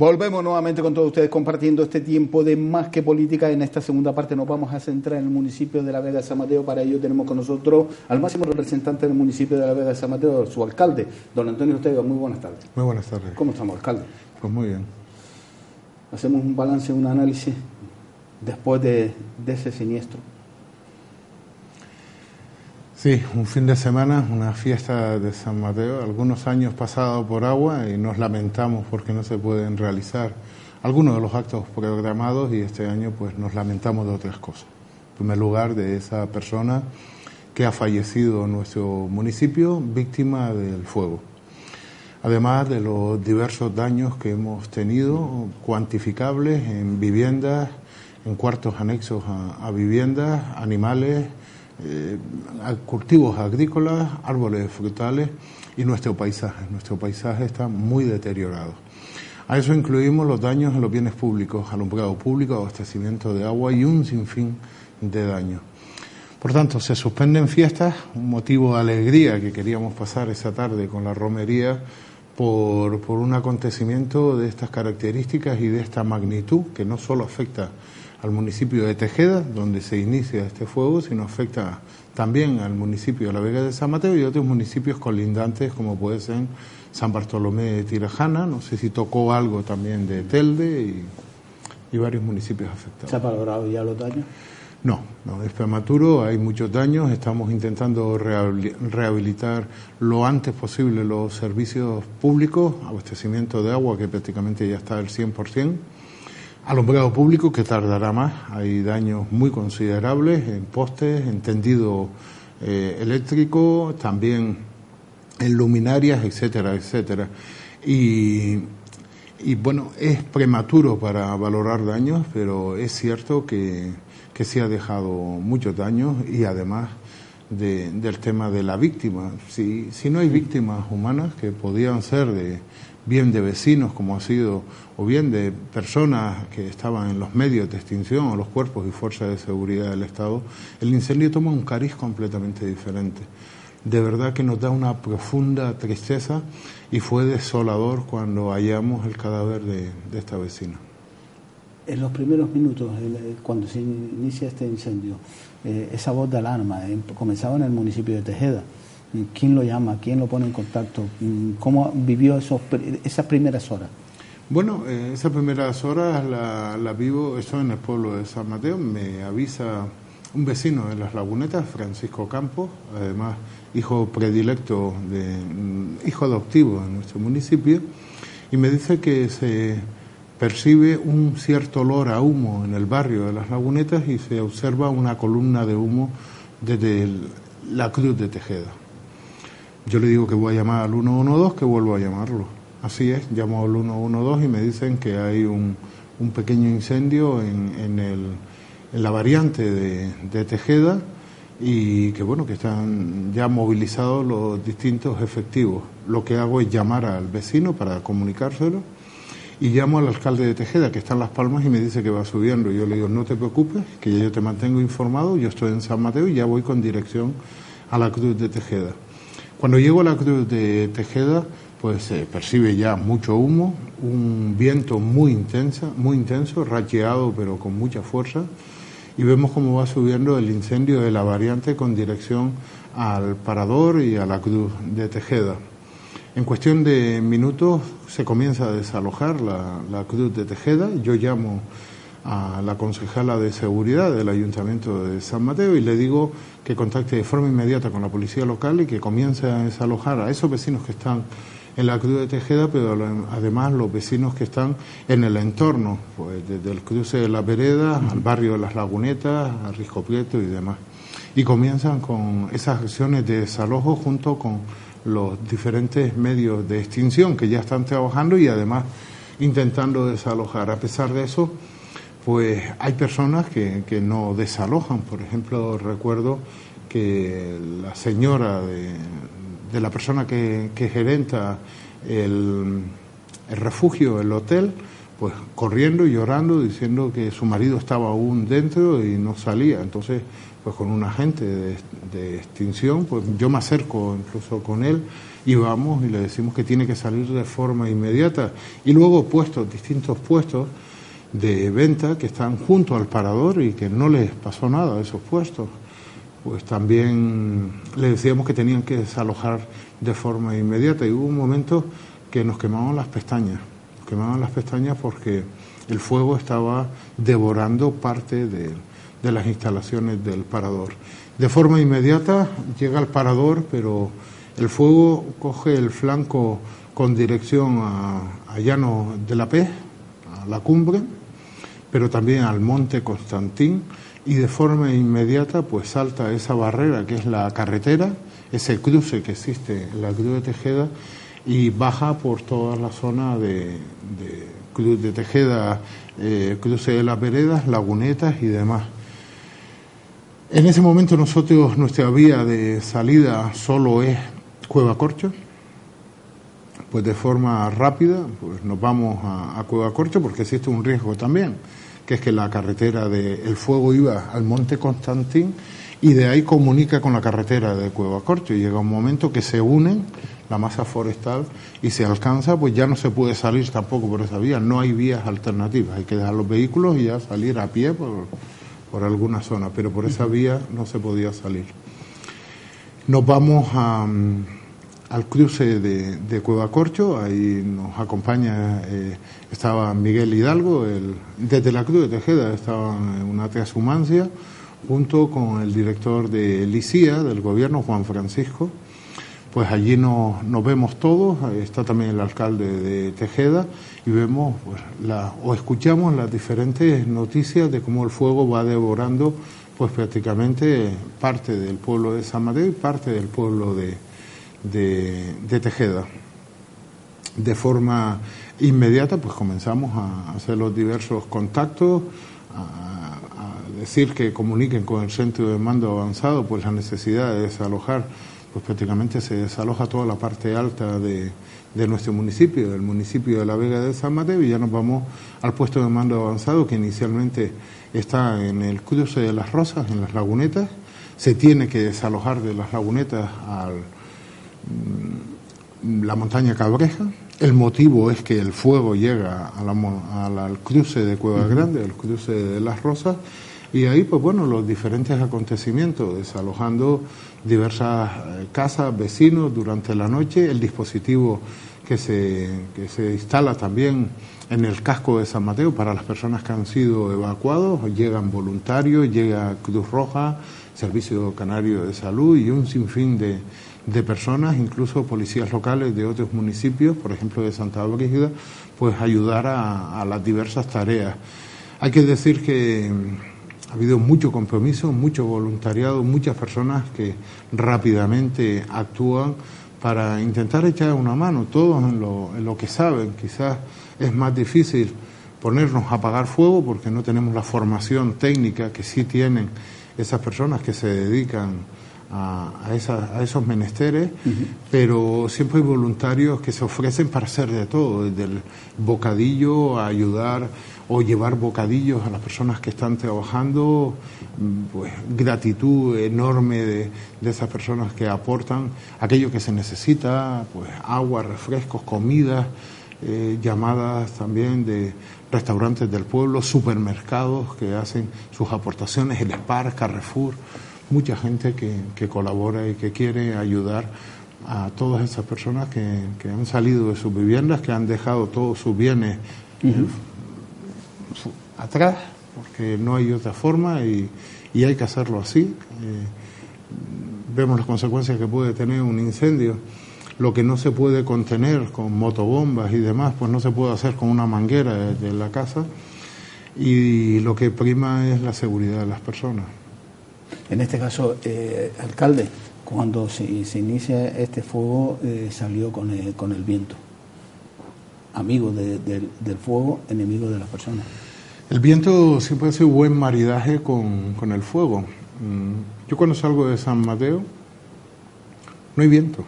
Volvemos nuevamente con todos ustedes compartiendo este tiempo de Más que Política. En esta segunda parte nos vamos a centrar en el municipio de La Vega de San Mateo. Para ello tenemos con nosotros al máximo representante del municipio de La Vega de San Mateo, su alcalde, don Antonio Ortega. Muy buenas tardes. Muy buenas tardes. ¿Cómo estamos, alcalde? Pues muy bien. Hacemos un balance, un análisis después de ese siniestro. Sí, un fin de semana, una fiesta de San Mateo, algunos años pasados por agua y nos lamentamos porque no se pueden realizar algunos de los actos programados y este año pues nos lamentamos de otras cosas. En primer lugar, de esa persona que ha fallecido en nuestro municipio víctima del fuego. Además de los diversos daños que hemos tenido, cuantificables en viviendas, en cuartos anexos a viviendas, animales, cultivos agrícolas, árboles frutales y nuestro paisaje. Nuestro paisaje está muy deteriorado. A eso incluimos los daños en los bienes públicos, alumbrado público, abastecimiento de agua y un sinfín de daños. Por tanto, se suspenden fiestas, un motivo de alegría que queríamos pasar esa tarde con la romería por un acontecimiento de estas características y de esta magnitud que no solo afecta al municipio de Tejeda, donde se inicia este fuego, sino afecta también al municipio de La Vega de San Mateo y otros municipios colindantes como puede ser San Bartolomé de Tirajana, no sé si tocó algo también de Telde y varios municipios afectados. ¿Se ha valorado ya los daños? No, es prematuro, hay muchos daños, estamos intentando rehabilitar lo antes posible los servicios públicos, abastecimiento de agua que prácticamente ya está al 100%, alumbrado público que tardará más, hay daños muy considerables en postes, en tendido eléctrico, también en luminarias, etcétera, etcétera. Y bueno, es prematuro para valorar daños, pero es cierto que sí ha dejado muchos daños y además del tema de la víctima. Si no hay víctimas humanas que podían ser bien de vecinos como ha sido, o bien de personas que estaban en los medios de extinción o los cuerpos y fuerzas de seguridad del Estado, el incendio toma un cariz completamente diferente. De verdad que nos da una profunda tristeza y fue desolador cuando hallamos el cadáver de esta vecina. En los primeros minutos, cuando se inicia este incendio, esa voz de alarma comenzaba en el municipio de Tejeda. ¿Quién lo llama? ¿Quién lo pone en contacto? ¿Cómo vivió esas primeras horas? Bueno, esas primeras horas la vivo, estoy en el pueblo de San Mateo, me avisa un vecino de Las Lagunetas, Francisco Campos, además hijo predilecto, hijo adoptivo de nuestro municipio, y me dice que se percibe un cierto olor a humo en el barrio de Las Lagunetas y se observa una columna de humo desde la Cruz de Tejeda. Yo le digo que voy a llamar al 112, que vuelvo a llamarlo. Así es, llamo al 112 y me dicen que hay un pequeño incendio en la variante de Tejeda y que bueno, que están ya movilizados los distintos efectivos. Lo que hago es llamar al vecino para comunicárselo y llamo al alcalde de Tejeda, que está en Las Palmas, y me dice que va subiendo. Yo le digo, no te preocupes, que yo te mantengo informado, yo estoy en San Mateo y ya voy con dirección a la Cruz de Tejeda. Cuando llego a la Cruz de Tejeda, pues se percibe ya mucho humo, un viento muy intenso, racheado pero con mucha fuerza, y vemos cómo va subiendo el incendio de la variante con dirección al Parador y a la Cruz de Tejeda. En cuestión de minutos se comienza a desalojar la Cruz de Tejeda. Yo llamo a la concejala de seguridad del Ayuntamiento de San Mateo y le digo que contacte de forma inmediata con la policía local y que comience a desalojar a esos vecinos que están en la Cruz de Tejeda, pero además los vecinos que están en el entorno, pues desde el cruce de la vereda al barrio de Las Lagunetas, a Risco Prieto y demás. Y comienzan con esas acciones de desalojo junto con los diferentes medios de extinción que ya están trabajando y además intentando desalojar. A pesar de eso, pues hay personas que no desalojan. Por ejemplo, recuerdo que la señora de la persona que gerenta el refugio, el hotel, pues corriendo y llorando, diciendo que su marido estaba aún dentro y no salía. Entonces pues con un agente de extinción, pues yo me acerco incluso con él y vamos y le decimos que tiene que salir de forma inmediata. Y luego distintos puestos de venta que están junto al parador y que no les pasó nada a esos puestos. Pues también le decíamos que tenían que desalojar de forma inmediata y hubo un momento que nos quemaban las pestañas. Nos quemaban las pestañas porque el fuego estaba devorando parte de las instalaciones del parador. De forma inmediata llega al parador, pero el fuego coge el flanco con dirección a Llano de la Pez, a la cumbre, pero también al Monte Constantín, y de forma inmediata pues salta esa barrera que es la carretera, ese cruce que existe en la Cruz de Tejeda, y baja por toda la zona de Cruz de Tejeda, cruce de las veredas, lagunetas y demás. En ese momento nuestra vía de salida solo es Cueva Corcho. Pues de forma rápida pues nos vamos a Cueva Corcho porque existe un riesgo también, que es que la carretera del fuego iba al Monte Constantín y de ahí comunica con la carretera de Cueva Corcho, y llega un momento que se unen la masa forestal y se alcanza, pues ya no se puede salir tampoco por esa vía, no hay vías alternativas, hay que dejar los vehículos y ya salir a pie por alguna zona, pero por esa vía no se podía salir. Nos vamos al cruce de Cueva Corcho, ahí nos acompaña, estaba Miguel Hidalgo, desde la Cruz de Tejeda estaba en una transhumancia, junto con el director de Licía, del gobierno, Juan Francisco. Pues allí nos vemos todos, está también el alcalde de Tejeda, y vemos pues, o escuchamos las diferentes noticias de cómo el fuego va devorando pues prácticamente parte del pueblo de San Mateo y parte del pueblo de Tejeda. De forma inmediata pues comenzamos a hacer los diversos contactos, a decir que comuniquen con el centro de mando avanzado pues la necesidad de desalojar, pues prácticamente se desaloja toda la parte alta de nuestro municipio, del municipio de la Vega de San Mateo, y ya nos vamos al puesto de mando avanzado que inicialmente está en el cruce de las Rosas, en las lagunetas. Se tiene que desalojar de las lagunetas a la montaña Cabreja. El motivo es que el fuego llega al cruce de Cueva Grande, al cruce de las Rosas, y ahí pues bueno, los diferentes acontecimientos, desalojando diversas casas, vecinos durante la noche, el dispositivo que se instala también en el casco de San Mateo para las personas que han sido evacuados, llegan voluntarios, llega Cruz Roja, Servicio Canario de Salud y un sinfín de personas, incluso policías locales de otros municipios, por ejemplo de Santa Brígida, pues ayudar a las diversas tareas. Hay que decir que ha habido mucho compromiso, mucho voluntariado, muchas personas que rápidamente actúan para intentar echar una mano, todos en lo que saben. Quizás es más difícil ponernos a apagar fuego porque no tenemos la formación técnica que sí tienen esas personas que se dedican a esos menesteres, pero siempre hay voluntarios que se ofrecen para hacer de todo, desde el bocadillo a ayudar o llevar bocadillos a las personas que están trabajando, pues gratitud enorme de esas personas que aportan aquello que se necesita, pues agua, refrescos, comida, llamadas también de restaurantes del pueblo, supermercados que hacen sus aportaciones, el Spar, Carrefour, mucha gente que colabora y que quiere ayudar a todas esas personas que han salido de sus viviendas, que han dejado todos sus bienes atrás, porque no hay otra forma y hay que hacerlo así. Vemos las consecuencias que puede tener un incendio. Lo que no se puede contener con motobombas y demás, pues no se puede hacer con una manguera desde la casa, y lo que prima es la seguridad de las personas. En este caso, alcalde, cuando se inicia este fuego, salió con el viento. Amigo del fuego, enemigo de las personas. El viento siempre ha sido buen maridaje con el fuego. Yo cuando salgo de San Mateo, no hay viento.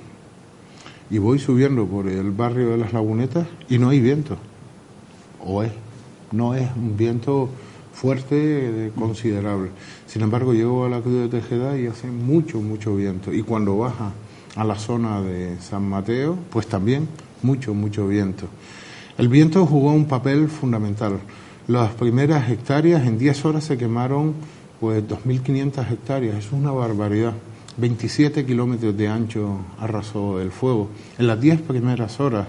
Y voy subiendo por el barrio de las Lagunetas y no hay viento. No es un viento fuerte, considerable. Sin embargo, llego a la Cruz de Tejeda y hace mucho viento. Y cuando baja a la zona de San Mateo, pues también mucho viento. El viento jugó un papel fundamental. Las primeras hectáreas, en 10 horas se quemaron pues 2.500 hectáreas. Eso es una barbaridad. 27 kilómetros de ancho arrasó el fuego. En las 10 primeras horas,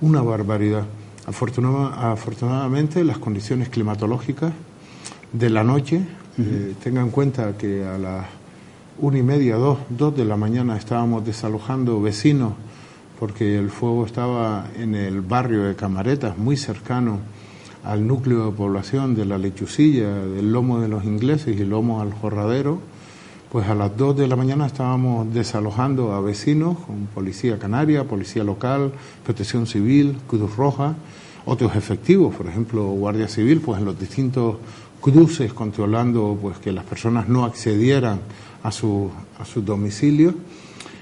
una barbaridad. Afortunadamente, las condiciones climatológicas de la noche, tengan en cuenta que a las 1:30, 2 de la mañana estábamos desalojando vecinos porque el fuego estaba en el barrio de Camaretas, muy cercano al núcleo de población de la Lechucilla, del Lomo de los Ingleses y Lomo al Jorradero. Pues a las 2 de la mañana estábamos desalojando a vecinos con Policía Canaria, Policía Local, Protección Civil, Cruz Roja, otros efectivos, por ejemplo, Guardia Civil, pues en los distintos cruces controlando pues que las personas no accedieran a sus domicilios,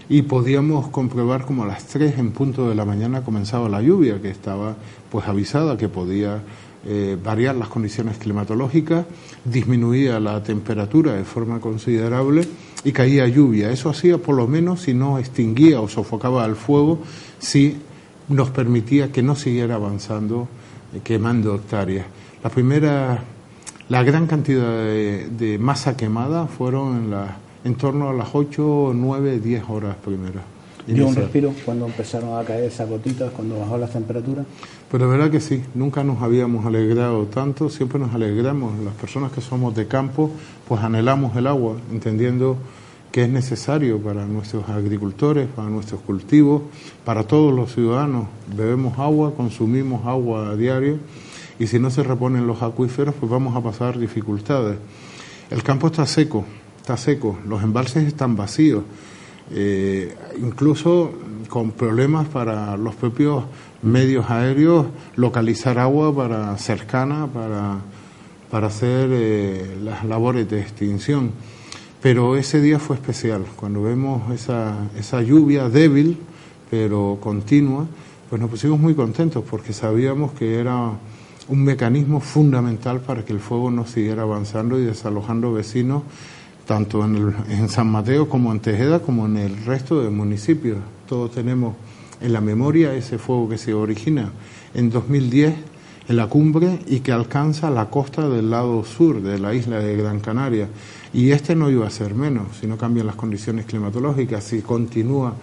y podíamos comprobar como a las 3 en punto de la mañana comenzaba la lluvia, que estaba pues avisada que podía variar las condiciones climatológicas, disminuía la temperatura de forma considerable y caía lluvia. Eso hacía, por lo menos, si no extinguía o sofocaba el fuego, sí nos permitía que no siguiera avanzando, quemando hectáreas. La gran cantidad de masa quemada fueron en torno a las 8, 9, 10 horas primeras. ¿Dio un respiro cuando empezaron a caer esas gotitas, cuando bajó las temperaturas? Pero de verdad que sí, nunca nos habíamos alegrado tanto, siempre nos alegramos. Las personas que somos de campo, pues anhelamos el agua, entendiendo que es necesario para nuestros agricultores, para nuestros cultivos, para todos los ciudadanos. Bebemos agua, consumimos agua a diario, y si no se reponen los acuíferos, pues vamos a pasar dificultades. El campo está seco, los embalses están vacíos, incluso con problemas para los propios medios aéreos localizar agua cercana para hacer las labores de extinción. Pero ese día fue especial, cuando vemos esa lluvia débil pero continua, pues nos pusimos muy contentos porque sabíamos que era un mecanismo fundamental para que el fuego no siguiera avanzando y desalojando vecinos, tanto en San Mateo como en Tejeda, como en el resto de municipios. Todos tenemos en la memoria ese fuego que se origina en 2010 en la cumbre y que alcanza la costa del lado sur de la isla de Gran Canaria. Y no iba a ser menos si no cambian las condiciones climatológicas, si continúa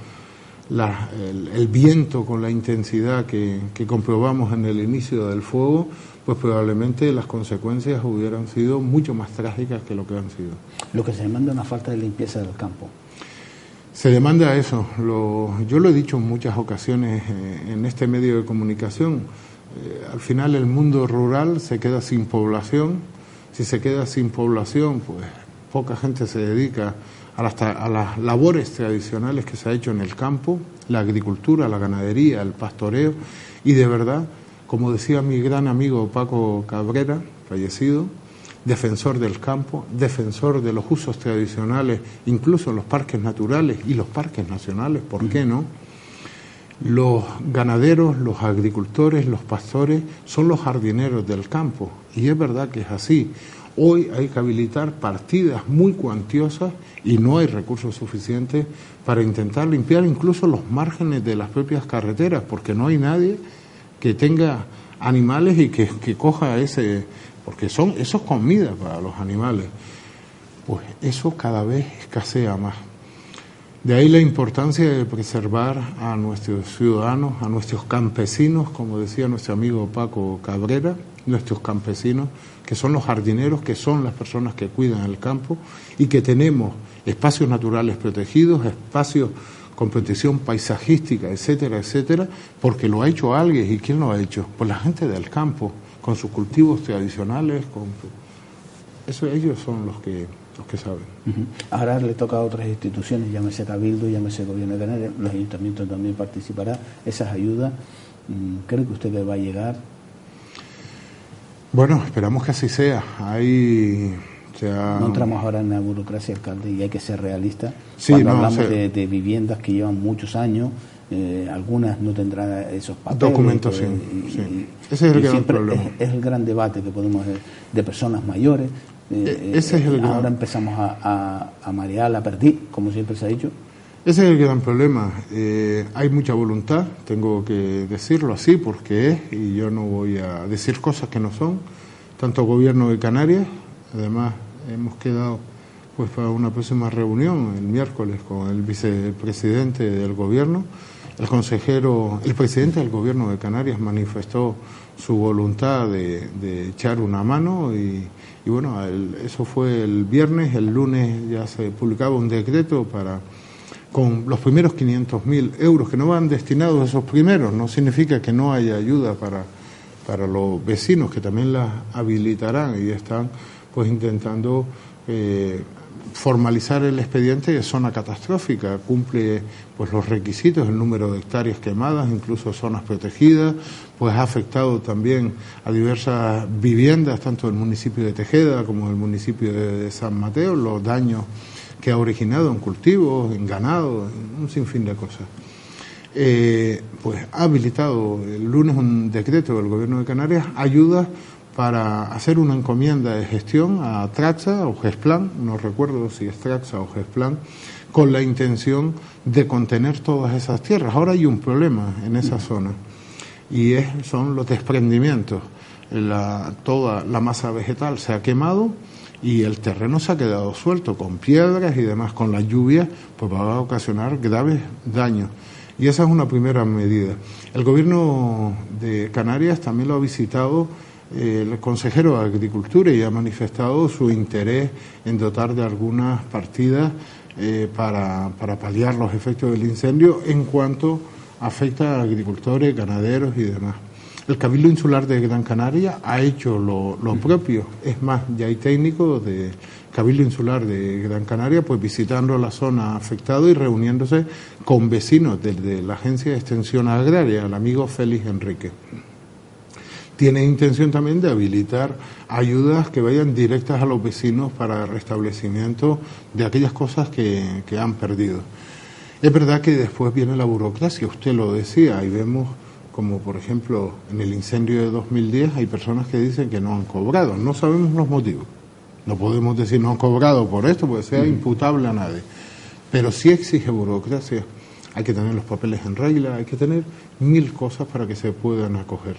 el viento con la intensidad que comprobamos en el inicio del fuego, pues probablemente las consecuencias hubieran sido mucho más trágicas que lo que han sido. Lo que se demanda es una falta de limpieza del campo. Se demanda eso. Yo lo he dicho en muchas ocasiones en este medio de comunicación. Al final el mundo rural se queda sin población. Si se queda sin población, pues poca gente se dedica a las labores tradicionales que se ha hecho en el campo, la agricultura, la ganadería, el pastoreo, y de verdad, como decía mi gran amigo Paco Cabrera, fallecido, defensor del campo, defensor de los usos tradicionales, incluso en los parques naturales y los parques nacionales, ¿por qué no? Los ganaderos, los agricultores, los pastores son los jardineros del campo, y es verdad que es así. Hoy hay que habilitar partidas muy cuantiosas y no hay recursos suficientes para intentar limpiar incluso los márgenes de las propias carreteras, porque no hay nadie que tenga animales y que coja porque eso es comida para los animales. Pues eso cada vez escasea más. De ahí la importancia de preservar a nuestros ciudadanos, a nuestros campesinos, como decía nuestro amigo Paco Cabrera, nuestros campesinos, que son los jardineros, que son las personas que cuidan el campo, y que tenemos espacios naturales protegidos, espacios con protección paisajística, etcétera, etcétera, porque lo ha hecho alguien. ¿Y quién lo ha hecho? Pues la gente del campo, con sus cultivos tradicionales, ellos son los que saben. Ahora le toca a otras instituciones, llámese Cabildo, llámese Gobierno de Canarias, los ayuntamientos también participarán, esas ayudas, ¿cree que usted le va a llegar? Bueno, esperamos que así sea. No entramos ahora en la burocracia, alcalde, y hay que ser realista. Sí, Cuando hablamos de viviendas que llevan muchos años, algunas no tendrán esos papeles. Documentación, sí. Ese es el gran problema. Es el gran debate que podemos hacer de personas mayores. Ese es el ahora gran... empezamos a marear la perdiz, como siempre se ha dicho. Ese es el gran problema. Hay mucha voluntad, tengo que decirlo así porque es, y yo no voy a decir cosas que no son. Tanto Gobierno de Canarias, además hemos quedado pues para una próxima reunión el miércoles con el vicepresidente del Gobierno. El presidente del Gobierno de Canarias manifestó su voluntad de echar una mano y bueno, eso fue el viernes. El lunes ya se publicaba un decreto con los primeros 500.000 euros que no van destinados a esos primeros. No significa que no haya ayuda para los vecinos, que también las habilitarán y están pues intentando formalizar el expediente de zona catastrófica. Cumple pues los requisitos, el número de hectáreas quemadas, incluso zonas protegidas, pues ha afectado también a diversas viviendas, tanto del municipio de Tejeda como del municipio de San Mateo, los daños que ha originado en cultivos, en ganado, en un sinfín de cosas. Pues ha habilitado el lunes un decreto del Gobierno de Canarias, ayudas para hacer una encomienda de gestión a Tracha o Gesplan, no recuerdo si es Tracha o Gesplan, con la intención de contener todas esas tierras. Ahora hay un problema en esa zona y son los desprendimientos. Toda la masa vegetal se ha quemado y el terreno se ha quedado suelto con piedras y demás. Con la lluvia pues va a ocasionar graves daños. Y esa es una primera medida. El Gobierno de Canarias también lo ha visitado el consejero de Agricultura y ha manifestado su interés en dotar de algunas partidas para paliar los efectos del incendio en cuanto afecta a agricultores, ganaderos y demás. El Cabildo Insular de Gran Canaria ha hecho lo propio. Es más, ya hay técnicos del Cabildo Insular de Gran Canaria pues visitando la zona afectada y reuniéndose con vecinos desde la Agencia de Extensión Agraria, el amigo Félix Enrique. Tiene intención también de habilitar ayudas que vayan directas a los vecinos para restablecimiento de aquellas cosas que han perdido. Es verdad que después viene la burocracia, usted lo decía, y vemos como por ejemplo en el incendio de 2010 hay personas que dicen que no han cobrado, no sabemos los motivos. No podemos decir no han cobrado por esto porque sea imputable a nadie, pero sí exige burocracia. Hay que tener los papeles en regla, hay que tener 1000 cosas para que se puedan acoger.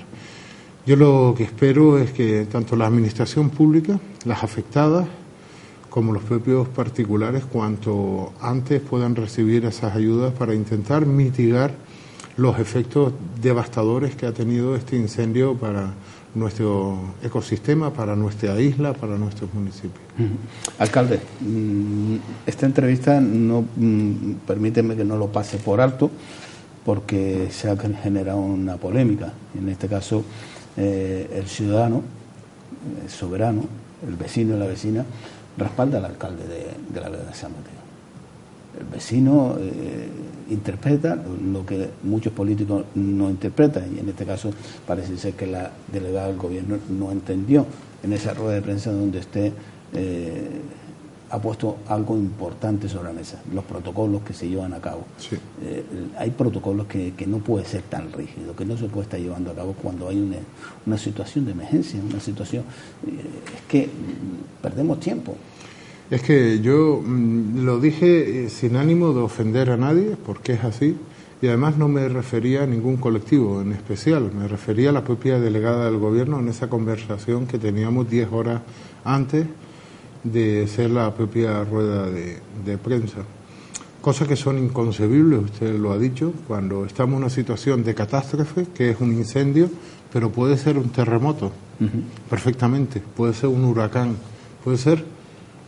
Yo lo que espero es que tanto la administración pública, las afectadas, como los propios particulares, cuanto antes puedan recibir esas ayudas para intentar mitigar los efectos devastadores que ha tenido este incendio para nuestro ecosistema, para nuestra isla, para nuestros municipios. Alcalde, esta entrevista no permíteme que no lo pase por alto porque se ha generado una polémica. En este caso, el ciudadano, el soberano, el vecino y la vecina respalda al alcalde de la vega de San Mateo. El vecino interpreta lo que muchos políticos no interpretan y en este caso parece ser que la delegada del gobierno no entendió en esa rueda de prensa donde usted ha puesto algo importante sobre la mesa, los protocolos que se llevan a cabo. Sí. Hay protocolos que no puede ser tan rígido, que no se puede estar llevando a cabo cuando hay una situación de emergencia, una situación... es que perdemos tiempo. Es que yo lo dije sin ánimo de ofender a nadie, porque es así, y además no me refería a ningún colectivo en especial, me refería a la propia delegada del gobierno en esa conversación que teníamos 10 horas antes de ser la propia rueda de prensa. Cosas que son inconcebibles, usted lo ha dicho, cuando estamos en una situación de catástrofe, que es un incendio, pero puede ser un terremoto, perfectamente, puede ser un huracán, puede ser,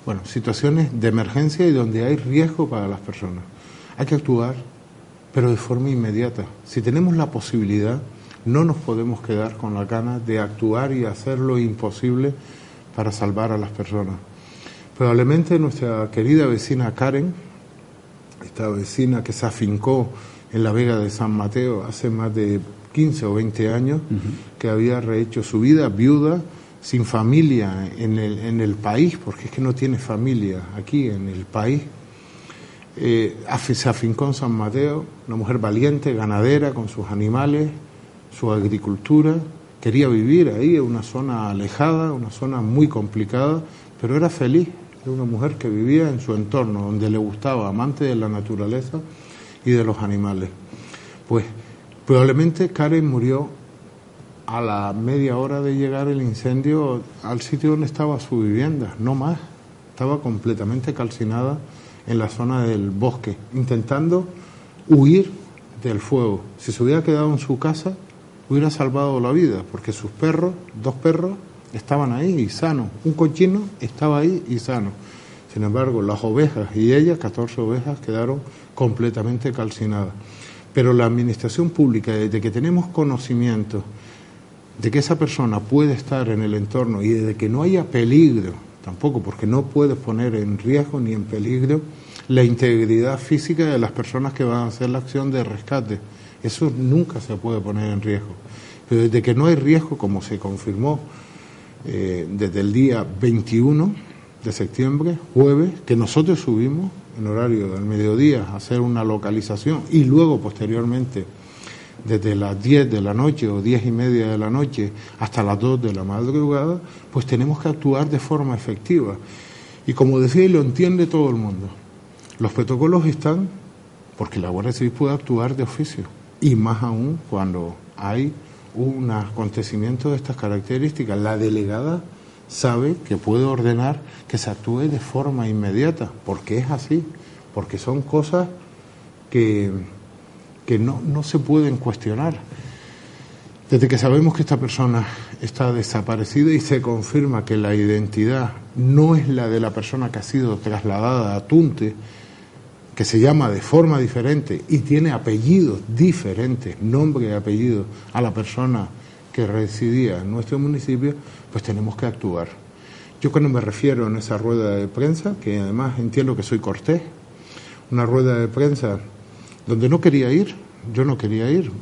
bueno, situaciones de emergencia y donde hay riesgo para las personas. Hay que actuar, pero de forma inmediata. Si tenemos la posibilidad, no nos podemos quedar con la gana de actuar y hacer lo imposible para salvar a las personas. Probablemente nuestra querida vecina Karen, esta vecina que se afincó en la Vega de San Mateo hace más de 15 o 20 años, que había rehecho su vida, viuda, sin familia en el país, porque es que no tiene familia aquí en el país, se afincó en San Mateo, una mujer valiente, ganadera, con sus animales, su agricultura, quería vivir ahí, en una zona alejada, una zona muy complicada, pero era feliz. Era una mujer que vivía en su entorno, donde le gustaba, amante de la naturaleza y de los animales. Pues probablemente Karen murió a la media hora de llegar el incendio al sitio donde estaba su vivienda, no más. Estaba completamente calcinada en la zona del bosque, intentando huir del fuego. Si se hubiera quedado en su casa, hubiera salvado la vida, porque sus perros, 2 perros, estaban ahí y sanos. Un cochino estaba ahí y sano. Sin embargo, las ovejas y ella, 14 ovejas, quedaron completamente calcinadas. Pero la administración pública, desde que tenemos conocimiento de que esa persona puede estar en el entorno y de que no haya peligro, tampoco, porque no puedes poner en riesgo ni en peligro la integridad física de las personas que van a hacer la acción de rescate. Eso nunca se puede poner en riesgo. Pero desde que no hay riesgo, como se confirmó desde el día 21 de septiembre, jueves, que nosotros subimos en horario del mediodía a hacer una localización y luego posteriormente desde las 10 de la noche o 10 y media de la noche hasta las 2 de la madrugada, pues tenemos que actuar de forma efectiva. Y como decía, y lo entiende todo el mundo, los protocolos están porque la Guardia Civil puede actuar de oficio, y más aún cuando hay un acontecimiento de estas características. La delegada sabe que puede ordenar que se actúe de forma inmediata, porque es así, porque son cosas que no se pueden cuestionar. Desde que sabemos que esta persona está desaparecida y se confirma que la identidad no es la de la persona que ha sido trasladada a Tunte, que se llama de forma diferente y tiene apellidos diferentes, nombre y apellido, a la persona que residía en nuestro municipio, pues tenemos que actuar. Yo cuando me refiero en esa rueda de prensa, que además entiendo que soy cortés, una rueda de prensa donde no quería ir, yo no quería ir.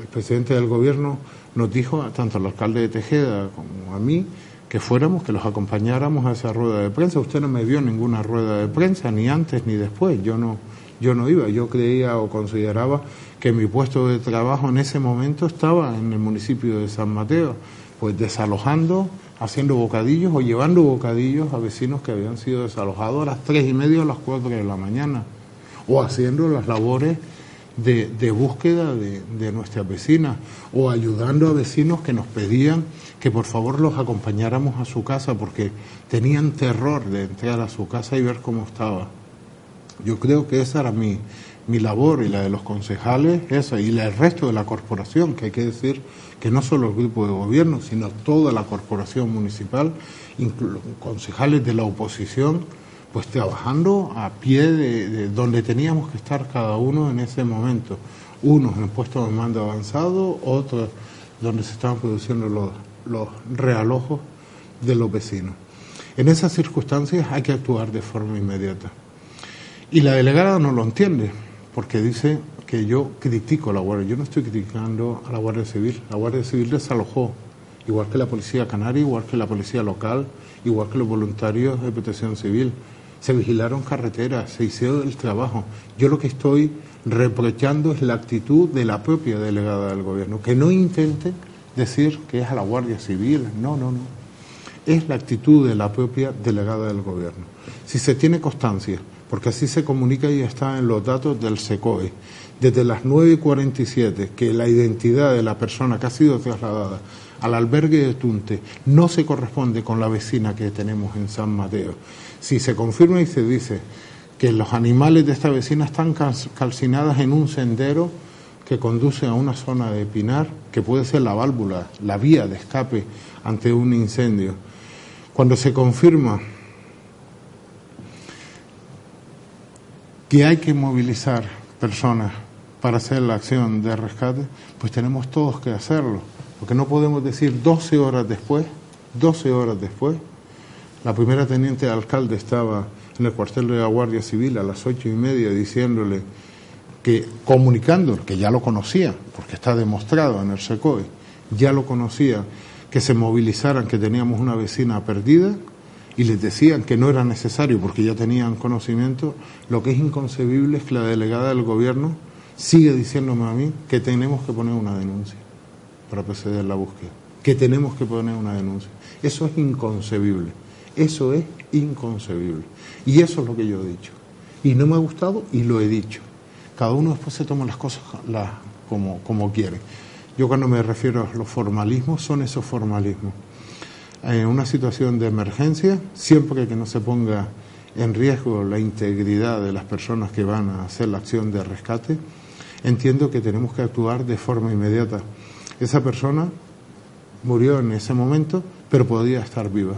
El presidente del gobierno nos dijo, tanto al alcalde de Tejeda como a mí, que fuéramos, que los acompañáramos a esa rueda de prensa. Usted no me vio ninguna rueda de prensa, ni antes ni después. Yo no iba. Yo creía o consideraba que mi puesto de trabajo en ese momento estaba en el municipio de San Mateo, pues desalojando, haciendo bocadillos o llevando bocadillos a vecinos que habían sido desalojados a las 3:30 o a las 4 de la mañana, o haciendo las labores de búsqueda de nuestras vecinas, o ayudando a vecinos que nos pedían que por favor los acompañáramos a su casa porque tenían terror de entrar a su casa y ver cómo estaba. Yo creo que esa era mi labor, y la de los concejales, esa, y la del resto de la corporación, que hay que decir que no solo el grupo de gobierno, sino toda la corporación municipal, concejales de la oposición, pues trabajando a pie de donde teníamos que estar cada uno en ese momento. Unos en puestos de mando avanzado, otros donde se estaban produciendo los realojos de los vecinos. En esas circunstancias hay que actuar de forma inmediata. Y la delegada no lo entiende, porque dice que yo critico a la Guardia. Yo no estoy criticando a la Guardia Civil. La Guardia Civil desalojó, igual que la Policía Canaria, igual que la Policía Local, igual que los voluntarios de Protección Civil. Se vigilaron carreteras, se hicieron el trabajo. Yo lo que estoy reprochando es la actitud de la propia delegada del gobierno, que no intente decir que es a la Guardia Civil. No. Es la actitud de la propia delegada del gobierno. Si se tiene constancia, porque así se comunica y está en los datos del SECOE, desde las 9:47, que la identidad de la persona que ha sido trasladada al albergue de Tunte no se corresponde con la vecina que tenemos en San Mateo. Si se confirma y se dice que los animales de esta vecina están calcinadas en un sendero que conduce a una zona de pinar, que puede ser la válvula, la vía de escape ante un incendio. Cuando se confirma que hay que movilizar personas para hacer la acción de rescate, pues tenemos todos que hacerlo, porque no podemos decir 12 horas después, la primera teniente de alcalde estaba en el cuartel de la Guardia Civil a las 8:30 diciéndole que, comunicando, que ya lo conocía, porque está demostrado en el SECOE, ya lo conocía, que se movilizaran, que teníamos una vecina perdida, y les decían que no era necesario porque ya tenían conocimiento, lo que es inconcebible es que la delegada del gobierno sigue diciéndome a mí que tenemos que poner una denuncia para proceder a la búsqueda, que tenemos que poner una denuncia. Eso es inconcebible, eso es inconcebible. Y eso es lo que yo he dicho. Y no me ha gustado y lo he dicho. Cada uno después se toma las cosas como quiere. Yo cuando me refiero a los formalismos, son esos formalismos. En una situación de emergencia, siempre que no se ponga en riesgo la integridad de las personas que van a hacer la acción de rescate, entiendo que tenemos que actuar de forma inmediata. Esa persona murió en ese momento, pero podía estar viva.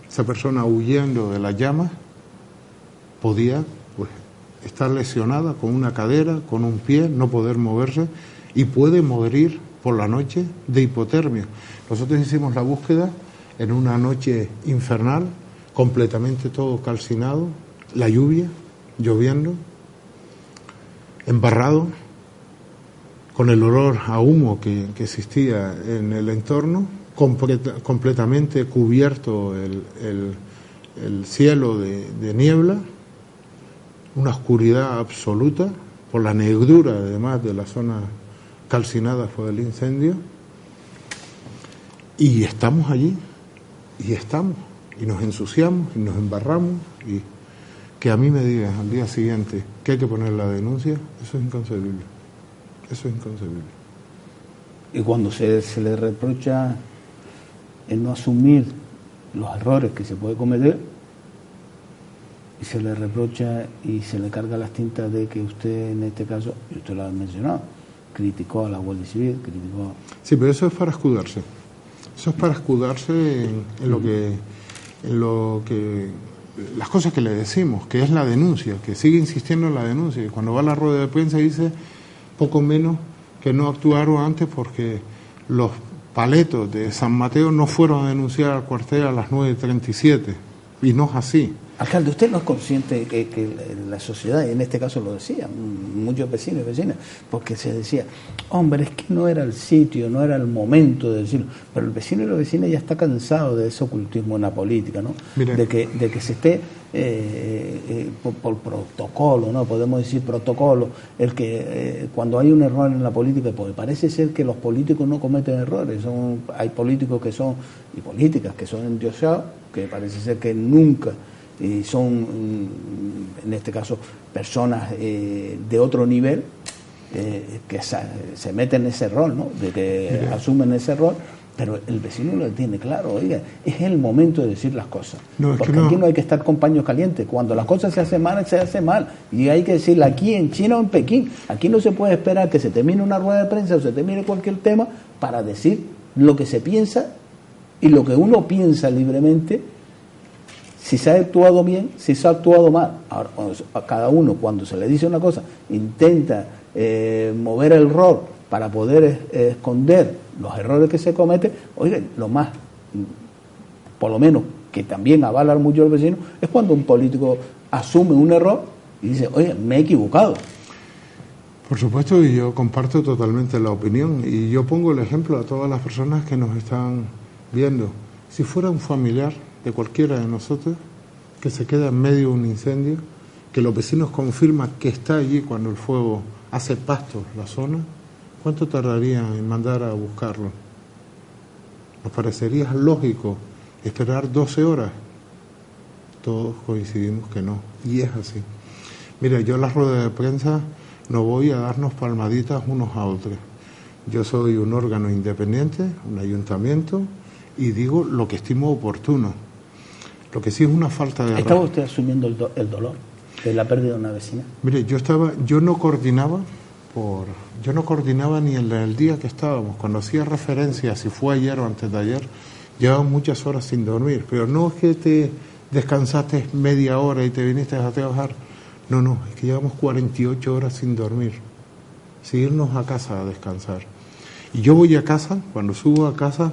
Esa persona, huyendo de las llamas, podía estar lesionada con una cadera, con un pie, no poder moverse, y puede morir por la noche de hipotermia. Nosotros hicimos la búsqueda en una noche infernal, completamente todo calcinado, la lluvia, lloviendo, embarrado, con el olor a humo que existía en el entorno, completamente cubierto el cielo de niebla, una oscuridad absoluta, por la negrura además de la zona calcinada por el incendio, y estamos allí, y nos ensuciamos, y nos embarramos, y que a mí me digan al día siguiente que hay que poner la denuncia, eso es inconcebible, eso es inconcebible. Y cuando se le reprocha el no asumir los errores que se puede cometer, y se le reprocha y se le carga las tintas de que usted, en este caso, y usted lo ha mencionado, criticó a la Guardia Civil, criticó... Sí, pero eso es para escudarse. Eso es para escudarse en lo que las cosas que le decimos, que es la denuncia, que sigue insistiendo en la denuncia. Y cuando va a la rueda de prensa dice poco menos que no actuaron antes porque los paletos de San Mateo no fueron a denunciar al cuartel a las 9:37. Y no es así. Alcalde, ¿usted no es consciente que la sociedad, y en este caso lo decían muchos vecinos y vecinas, porque se decía, hombre, es que no era el sitio, no era el momento de decirlo, pero el vecino y la vecina ya está cansado de ese ocultismo en la política, ¿no? De que se esté por protocolo, ¿no? Podemos decir protocolo, el que cuando hay un error en la política, pues parece ser que los políticos no cometen errores, hay políticos que son, y políticas que son endiosados, que parece ser que nunca... Y son, en este caso, personas de otro nivel que se meten en ese rol, ¿no? De que asumen ese rol, pero el vecino lo tiene claro, oiga, es el momento de decir las cosas. Porque aquí no hay que estar con paños calientes. Cuando las cosas se hacen mal, se hace mal. Y hay que decirlo aquí en China o en Pekín. Aquí no se puede esperar que se termine una rueda de prensa o se termine cualquier tema para decir lo que se piensa y lo que uno piensa libremente. Si se ha actuado bien, si se ha actuado mal. Ahora, a cada uno, cuando se le dice una cosa, intenta mover el rol para poder esconder los errores que se cometen. Oigan, lo más, por lo menos, que también avala mucho al vecino, es cuando un político asume un error y dice, oye, me he equivocado. Por supuesto, y yo comparto totalmente la opinión. Y yo pongo el ejemplo a todas las personas que nos están viendo. Si fuera un familiar de cualquiera de nosotros que se queda en medio de un incendio, que los vecinos confirman que está allí cuando el fuego hace pasto la zona, ¿cuánto tardaría en mandar a buscarlo? ¿Nos parecería lógico esperar 12 horas? Todos coincidimos que no, y es así. Mira, yo en las ruedas de prensa no voy a darnos palmaditas unos a otros. Yo soy un órgano independiente, un ayuntamiento, y digo lo que estimo oportuno. Lo que sí es una falta de... ¿Estaba usted asumiendo el dolor de la pérdida de una vecina? Mire, yo no coordinaba ni en el día que estábamos. Cuando hacía referencia, si fue ayer o antes de ayer, llevaba muchas horas sin dormir. Pero no es que te descansaste media hora y te viniste a trabajar. No, es que llevamos 48 horas sin dormir, sin irnos a casa a descansar. Y yo voy a casa, cuando subo a casa,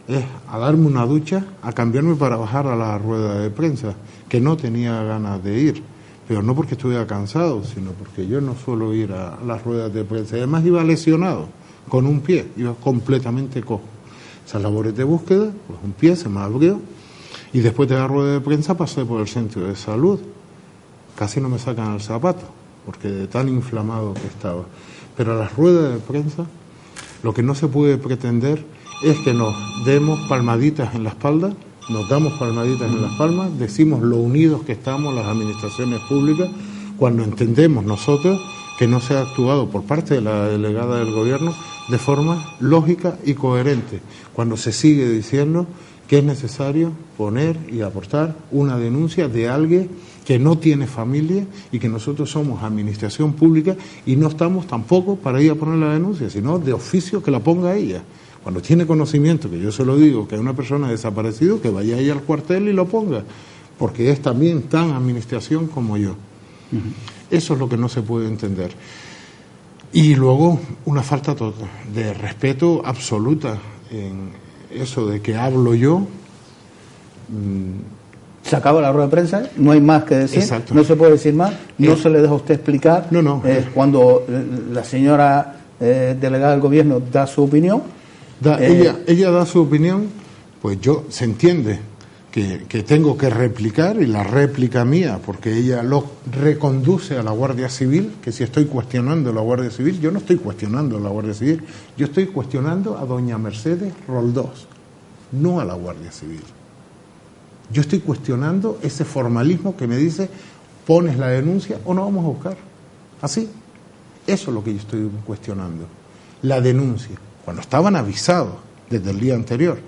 es a darme una ducha, a cambiarme para bajar a la rueda de prensa, que no tenía ganas de ir, pero no porque estuviera cansado, sino porque yo no suelo ir a las ruedas de prensa. Además iba lesionado, con un pie, iba completamente cojo. Esas labores de búsqueda, pues un pie se me abrió Y después de la rueda de prensa pasé por el centro de salud. Casi no me sacan el zapato, porque de tan inflamado que estaba. Pero a las ruedas de prensa, lo que no se puede pretender es que nos demos palmaditas en la espalda, nos damos palmaditas en las palmas, decimos lo unidos que estamos las administraciones públicas, cuando entendemos nosotros que no se ha actuado por parte de la delegada del gobierno de forma lógica y coherente, cuando se sigue diciendo que es necesario poner y aportar una denuncia de alguien que no tiene familia y que nosotros somos administración pública y no estamos tampoco para ir a poner la denuncia, sino de oficio que la ponga ella. Cuando tiene conocimiento, que yo se lo digo, que hay una persona desaparecida, que vaya ella al cuartel y lo ponga, porque es también tan administración como yo. Eso es lo que no se puede entender. Y luego una falta de respeto absoluta en eso de que hablo yo. Se acaba la rueda de prensa, no hay más que decir. Exacto. No se puede decir más, no se le deja a usted explicar. No. Cuando la señora delegada del gobierno da su opinión. Ella da su opinión, pues se entiende que tengo que replicar, y la réplica mía, porque ella lo reconduce a la Guardia Civil, que si estoy cuestionando a la Guardia Civil, yo no estoy cuestionando a la Guardia Civil, yo estoy cuestionando a doña Mercedes Roldós, no a la Guardia Civil. Yo estoy cuestionando ese formalismo que me dice, pones la denuncia o no vamos a buscar. Así. Eso es lo que yo estoy cuestionando. La denuncia. Cuando estaban avisados desde el día anterior.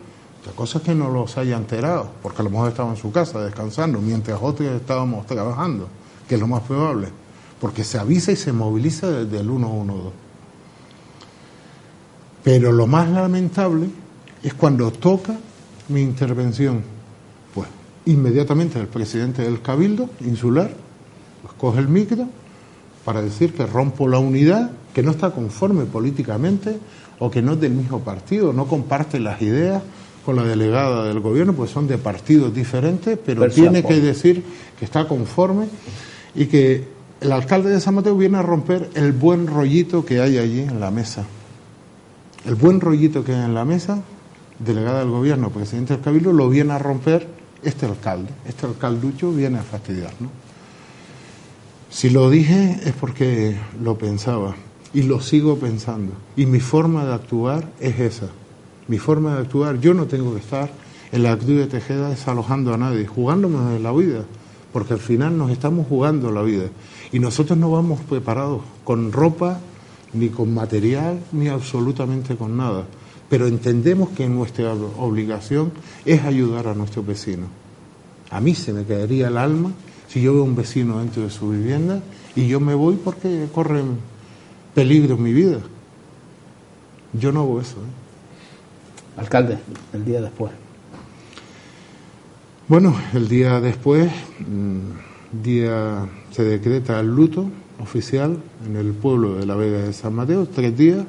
La cosa es que no los haya enterado, porque a lo mejor estaban en su casa descansando, mientras otros estábamos trabajando, que es lo más probable. Porque se avisa y se moviliza desde el 112. Pero lo más lamentable es cuando toca mi intervención. Pues inmediatamente el presidente del Cabildo Insular pues coge el micro para decir que rompo la unidad, que no está conforme políticamente o que no es del mismo partido, no comparte las ideas con la delegada del gobierno, pues son de partidos diferentes, pero tiene que decir que está conforme y que el alcalde de San Mateo viene a romper el buen rollito que hay allí en la mesa. El buen rollito que hay en la mesa, delegada del gobierno, presidente del Cabildo, lo viene a romper este alcalducho viene a fastidiar, ¿no? Si lo dije es porque lo pensaba y lo sigo pensando. Y mi forma de actuar es esa. Mi forma de actuar, yo no tengo que estar en la actitud de Tejeda desalojando a nadie, jugándonos en la vida, porque al final nos estamos jugando la vida. Y nosotros no vamos preparados con ropa, ni con material, ni absolutamente con nada. Pero entendemos que nuestra obligación es ayudar a nuestros vecinos. A mí se me caería el alma si yo veo a un vecino dentro de su vivienda y yo me voy porque corre peligro mi vida. Yo no hago eso. Alcalde, el día después. Bueno, el día después se decreta el luto oficial en el pueblo de la Vega de San Mateo, 3 días.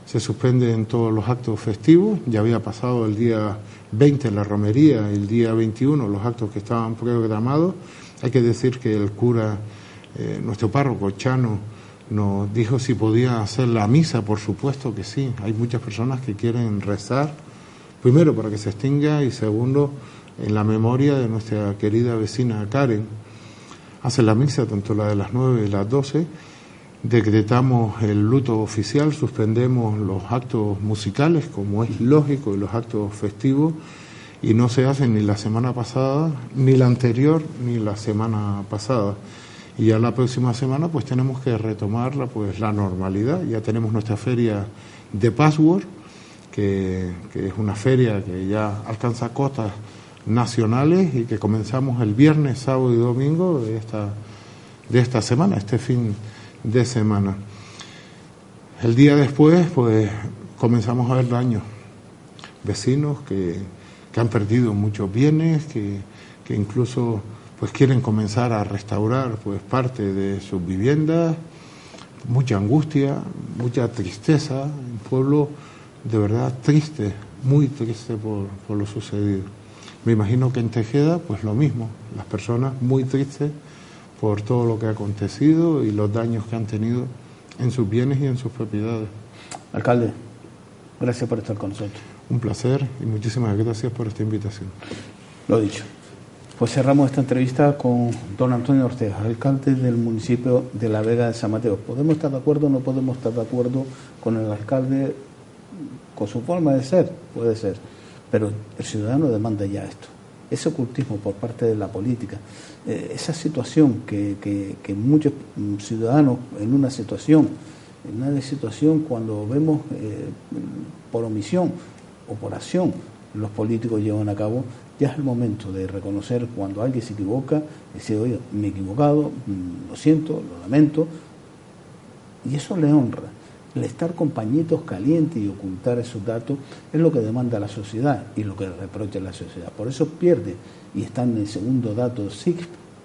Se suspenden todos los actos festivos. Ya había pasado el día 20 la romería, el día 21 los actos que estaban programados. Hay que decir que el cura, nuestro párroco Chano, nos dijo si podía hacer la misa. Por supuesto que sí. Hay muchas personas que quieren rezar, primero para que se extinga y segundo en la memoria de nuestra querida vecina Karen. Hace la misa, tanto la de las 9 y las 12. Decretamos el luto oficial, suspendemos los actos musicales, como es lógico, y los actos festivos, y no se hacen ni la semana pasada, ni la anterior, ni la semana pasada. Y ya la próxima semana pues tenemos que retomarla, pues la normalidad. Ya tenemos nuestra feria de Password, que es una feria que ya alcanza cotas nacionales y que comenzamos el viernes, sábado y domingo de esta semana, este fin de semana. El día después pues comenzamos a ver daños, vecinos que han perdido muchos bienes, que incluso pues quieren comenzar a restaurar pues parte de sus viviendas. Mucha angustia, mucha tristeza, un pueblo de verdad triste, muy triste por lo sucedido. Me imagino que en Tejeda pues lo mismo, las personas muy tristes por todo lo que ha acontecido y los daños que han tenido en sus bienes y en sus propiedades. Alcalde, gracias por estar con nosotros. Un placer y muchísimas gracias por esta invitación. Lo dicho. Pues cerramos esta entrevista con don Antonio Ortega, alcalde del municipio de La Vega de San Mateo. ¿Podemos estar de acuerdo o no podemos estar de acuerdo con el alcalde, con su forma de ser? Puede ser, pero el ciudadano demanda ya esto. Ese ocultismo por parte de la política, esa situación que muchos ciudadanos en una situación cuando vemos por omisión o por acción los políticos llevan a cabo, ya es el momento de reconocer cuando alguien se equivoca, decir, oye, me he equivocado, lo siento, lo lamento, y eso le honra. El estar con pañitos calientes y ocultar esos datos es lo que demanda la sociedad y lo que reprocha la sociedad. Por eso pierde, y está en el segundo dato SIC,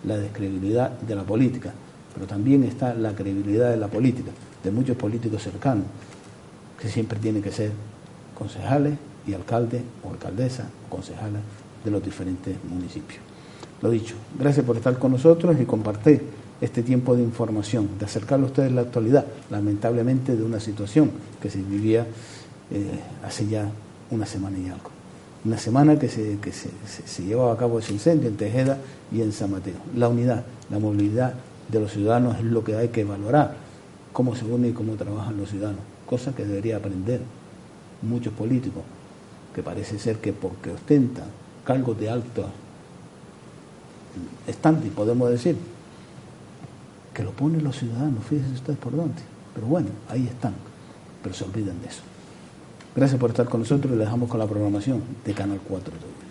la descredibilidad de la política, pero también está la credibilidad de la política, de muchos políticos cercanos, que siempre tienen que ser concejales y alcaldes o alcaldesas, concejales de los diferentes municipios. Lo dicho, gracias por estar con nosotros y compartir este tiempo de información, de acercarle a ustedes la actualidad, lamentablemente, de una situación que se vivía hace ya una semana y algo. Una semana que se llevaba a cabo ese incendio en Tejeda y en San Mateo. La unidad, la movilidad de los ciudadanos es lo que hay que valorar, cómo se unen y cómo trabajan los ciudadanos, cosa que debería aprender muchos políticos, que parece ser que porque ostentan cargos de alto estante, podemos decir, que lo ponen los ciudadanos, fíjense ustedes por dónde, pero bueno, ahí están, pero se olvidan de eso. Gracias por estar con nosotros y les dejamos con la programación de Canal 4 TV.